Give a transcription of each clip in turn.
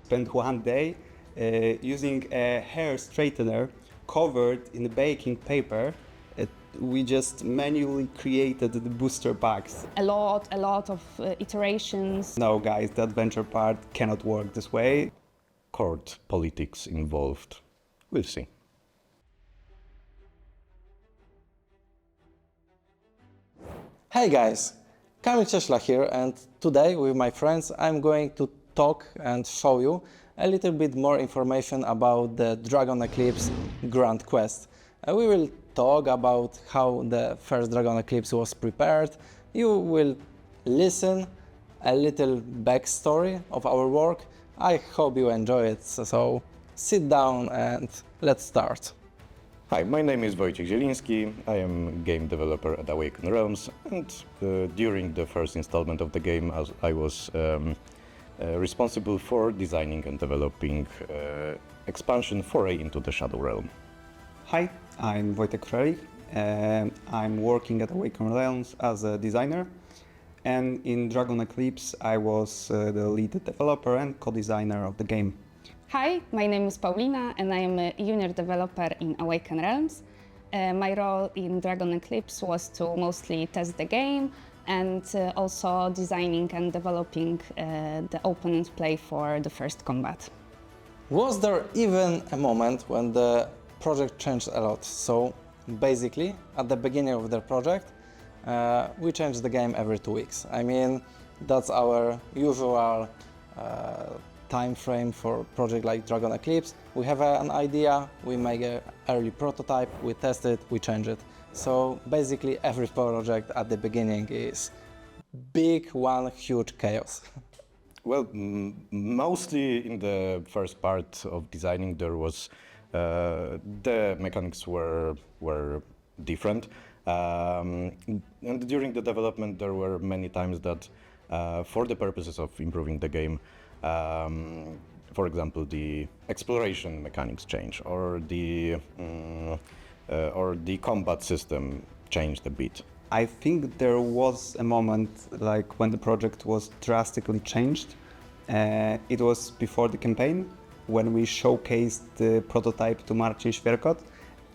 spent one day using a hair straightener covered in baking paper. We just manually created the booster packs. A lot of iterations. No, guys, the adventure part cannot work this way. Court politics involved. We'll see. Hey guys, Kamil Cieśla here, and today with my friends I'm going to talk and show you a little bit more information about the Dragon Eclipse Grand Quest. We will talk about how the first Dragon Eclipse was prepared. You will listen a little backstory of our work. I hope you enjoy it, so sit down and let's start. Hi, my name is Wojciech Zieliński. I am game developer at Awaken Realms, and during the first installment of the game, I was responsible for designing and developing expansion Foray into the Shadow Realm. Hi, I'm Wojtek Frelich. I'm working at Awaken Realms as a designer, and in Dragon Eclipse I was the lead developer and co-designer of the game. Hi, my name is Paulina and I am a junior developer in Awaken Realms. My role in Dragon Eclipse was to mostly test the game and also designing and developing the opponent play for the first combat. Was there even a moment when the project changed a lot? So basically, at the beginning of the project, we changed the game every 2 weeks. I mean, that's our usual time frame for a project like Dragon Eclipse. We have an idea, we make an early prototype, we test it, we change it. So basically every project at the beginning is big, one huge chaos. Well, mostly in the first part of designing there was the mechanics were different, and during the development there were many times that for the purposes of improving the game, for example, the exploration mechanics change, or the combat system changed a bit. I think there was a moment like when the project was drastically changed. It was before the campaign when we showcased the prototype to Marcin Świerkot,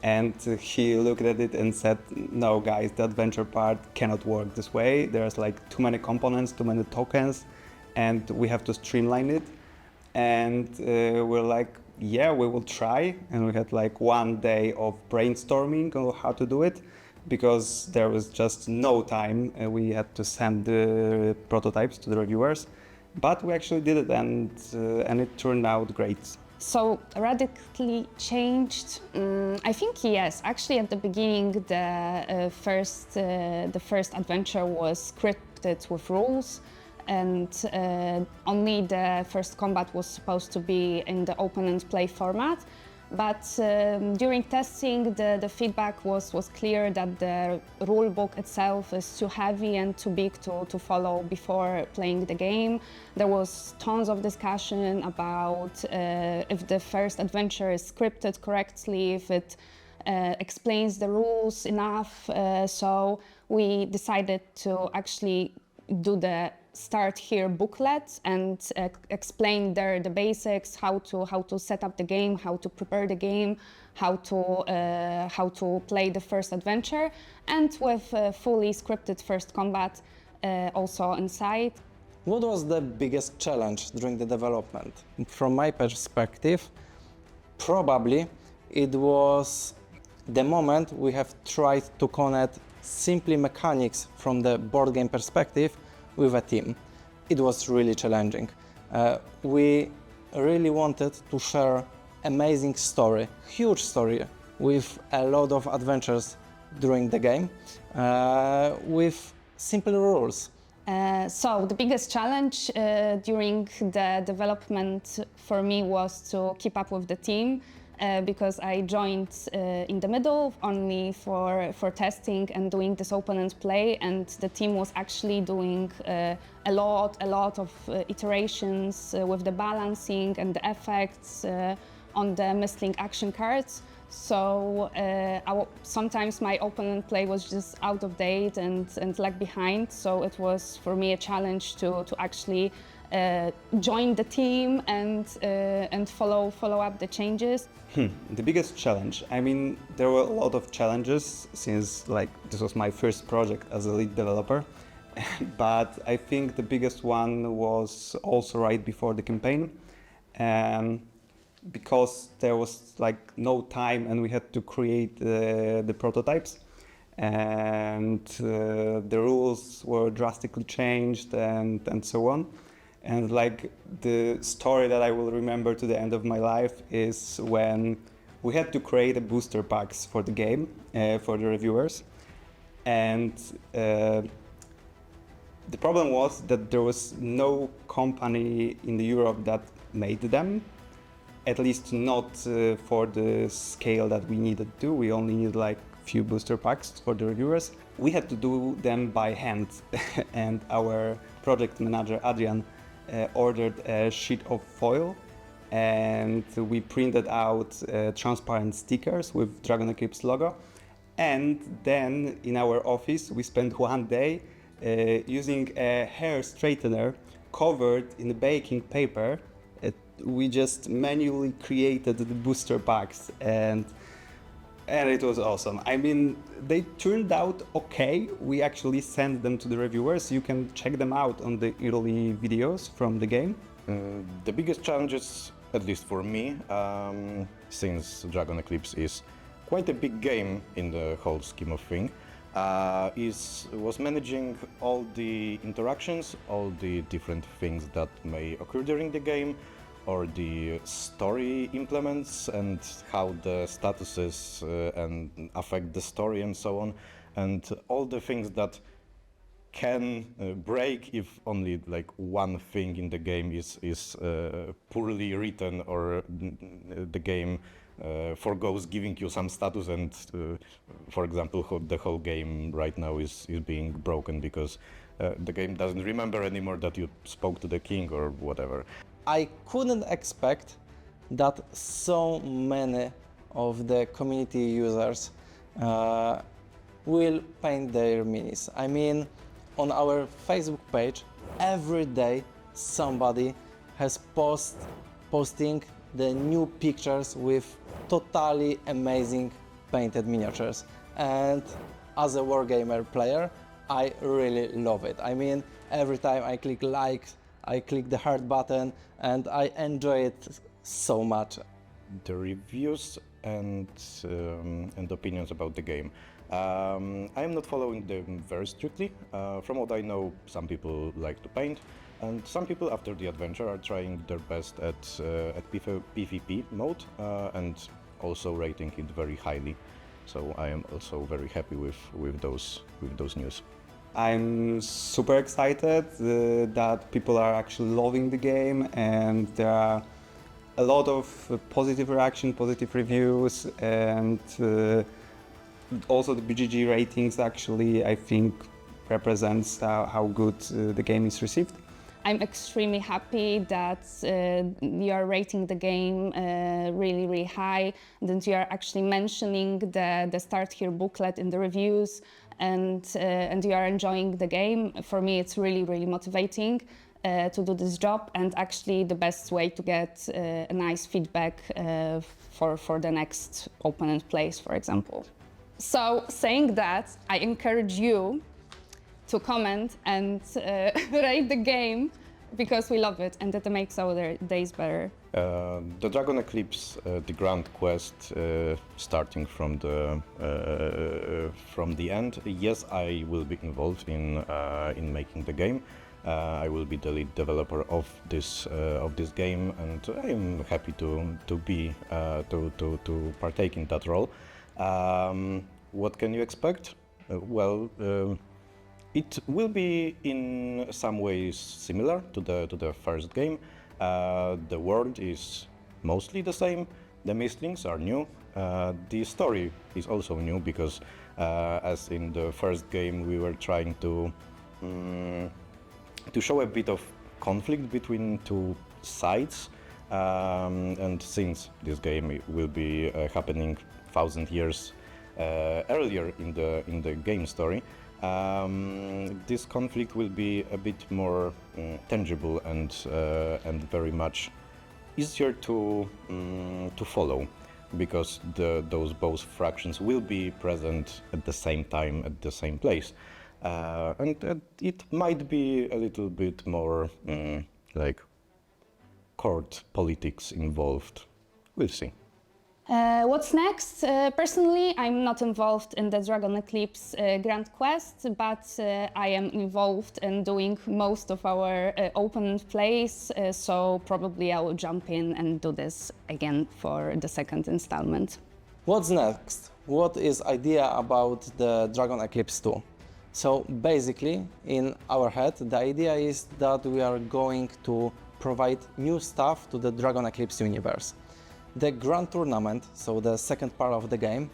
and he looked at it and said, no guys, the adventure part cannot work this way. There's like too many components, too many tokens, and we have to streamline it. And we're like, yeah, we will try. And we had like 1 day of brainstorming on how to do it, because there was just no time. We had to send the prototypes to the reviewers, but we actually did it, and it turned out great. So radically changed? I think yes. Actually, at the beginning, the first adventure was scripted with rules, and only the first combat was supposed to be in the open and play format. But during testing, the feedback was clear that the rule book itself is too heavy and too big to follow before playing the game. There was tons of discussion about if the first adventure is scripted correctly, if it explains the rules enough. So we decided to actually do the start here booklet and explain there the basics, how to set up the game, how to prepare the game, how to play the first adventure, and with fully scripted first combat also inside. What was the biggest challenge during the development? From my perspective, probably it was the moment we have tried to connect simply mechanics from the board game perspective with a team. It was really challenging. We really wanted to share amazing story, huge story, with a lot of adventures during the game, with simple rules. So the biggest challenge during the development for me was to keep up with the team, because I joined in the middle only for testing and doing this open and play, and the team was actually doing a lot of iterations with the balancing and the effects on the Mystling action cards. So sometimes my opponent play was just out of date and lag behind. So it was for me a challenge to actually join the team and follow up the changes. The biggest challenge, I mean, there were a lot of challenges since like this was my first project as a lead developer, but I think the biggest one was also right before the campaign, because there was like no time and we had to create the prototypes, and the rules were drastically changed and so on. And like the story that I will remember to the end of my life is when we had to create a booster packs for the game, for the reviewers. And the problem was that there was no company in Europe that made them, at least not for the scale that we needed to. We only needed like few booster packs for the reviewers. We had to do them by hand and our project manager Adrian ordered a sheet of foil, and we printed out transparent stickers with Dragon Eclipse logo. And then in our office we spent one day using a hair straightener covered in baking paper. We just manually created the booster packs, and it was awesome. I mean, they turned out okay. We actually sent them to the reviewers. You can check them out on the early videos from the game. The biggest challenges, at least for me, since Dragon Eclipse is quite a big game in the whole scheme of things, was managing all the interactions, all the different things that may occur during the game, or the story implements and how the statuses and affect the story and so on, and all the things that can break if only like one thing in the game is poorly written, or the game forgoes giving you some status, and for example the whole game right now is being broken because the game doesn't remember anymore that you spoke to the king or whatever. I couldn't expect that so many of the community users will paint their minis. I mean, on our Facebook page, every day somebody has posting the new pictures with totally amazing painted miniatures. And as a wargamer player, I really love it. I mean, every time I click like, I click the heart button, and I enjoy it so much. The reviews and opinions about the game. I am not following them very strictly. From what I know, some people like to paint, and some people after the adventure are trying their best at PvP mode, and also rating it very highly. So I am also very happy with those news. I'm super excited that people are actually loving the game, and there are a lot of positive reaction, positive reviews, and also the BGG ratings actually, I think, represents how good the game is received. I'm extremely happy that you are rating the game really, really high, that you are actually mentioning the Start Here booklet in the reviews, and you are enjoying the game. For me, it's really, really motivating to do this job, and actually the best way to get a nice feedback for the next opponent plays, for example. So, saying that, I encourage you to comment and rate the game, because we love it and that makes our days better. The Dragon Eclipse, the Grand Quest, starting from the end. Yes, I will be involved in making the game. I will be the lead developer of this game, and I am happy to partake in that role. What can you expect? It will be in some ways similar to the first game. The world is mostly the same. The Mystlings are new. The story is also new because, as in the first game, we were trying to show a bit of conflict between two sides. And since this game will be happening thousand years earlier in the game story, this conflict will be a bit more tangible and very much easier to follow, because those both fractions will be present at the same time at the same place, and it might be a little bit more like court politics involved. We'll see. What's next? Personally, I'm not involved in the Dragon Eclipse Grand Quest, but I am involved in doing most of our open plays, so probably I will jump in and do this again for the second installment. What's next? What is idea about the Dragon Eclipse 2? So basically, in our head, the idea is that we are going to provide new stuff to the Dragon Eclipse universe. The Grand Tournament, so the second part of the game,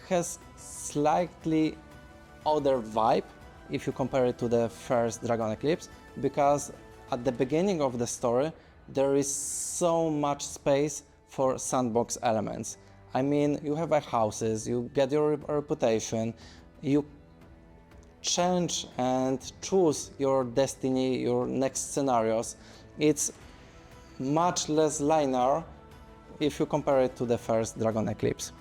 has slightly other vibe if you compare it to the first Dragon Eclipse, because at the beginning of the story there is so much space for sandbox elements. I mean, you have houses, you get your reputation, you change and choose your destiny, your next scenarios. It's much less linear if you compare it to the first Dragon Eclipse.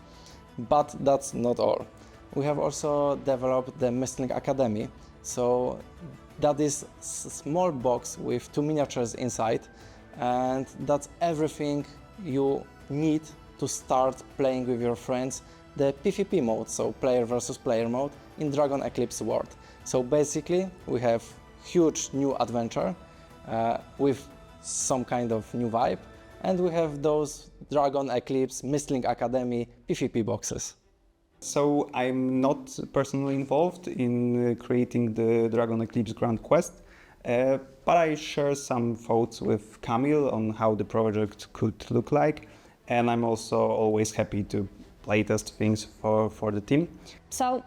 But that's not all. We have also developed the Mystling Academy. So that is a small box with 2 miniatures inside, and that's everything you need to start playing with your friends the PvP mode, so player versus player mode in Dragon Eclipse world. So basically we have huge new adventure with some kind of new vibe, and we have those Dragon Eclipse Mystling Academy PvP boxes. So I'm not personally involved in creating the Dragon Eclipse Grand Quest, but I share some thoughts with Kamil on how the project could look like, and I'm also always happy to playtest things for the team. So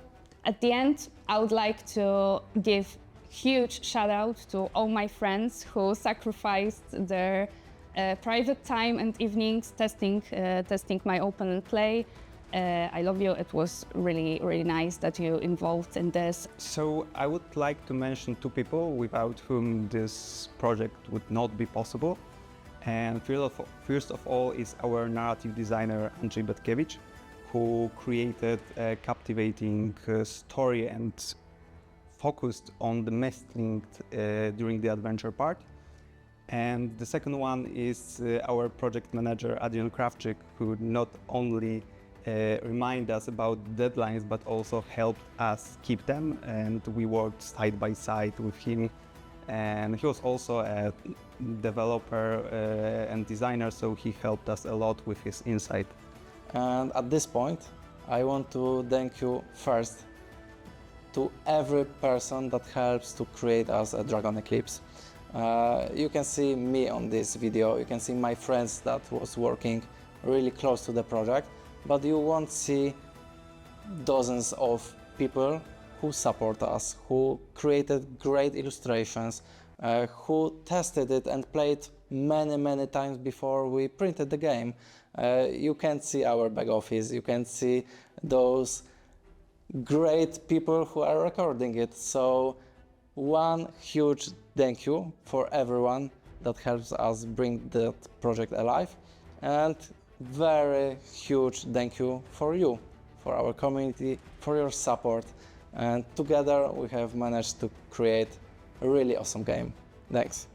at the end, I would like to give huge shout out to all my friends who sacrificed their private time and evenings testing my open play. I love you. It was really, really nice that you involved in this. So I would like to mention 2 people without whom this project would not be possible. And first of all is our narrative designer Andrzej Betkiewicz, who created a captivating story and focused on the Mystling during the adventure part. And the second one is our project manager Adrian Krawczyk, who not only remind us about deadlines but also helped us keep them, and we worked side by side with him. And he was also a developer and designer, so he helped us a lot with his insight. And at this point, I want to thank you first to every person that helps to create us a Dragon Eclipse. You can see me on this video, you can see my friends that was working really close to the project, but you won't see dozens of people who support us, who created great illustrations, who tested it and played many times before we printed the game. You can see our back office, you can see those great people who are recording it. So one huge thank you for everyone that helps us bring that project alive, and very huge thank you for you, for our community, for your support, and together we have managed to create a really awesome game. Thanks.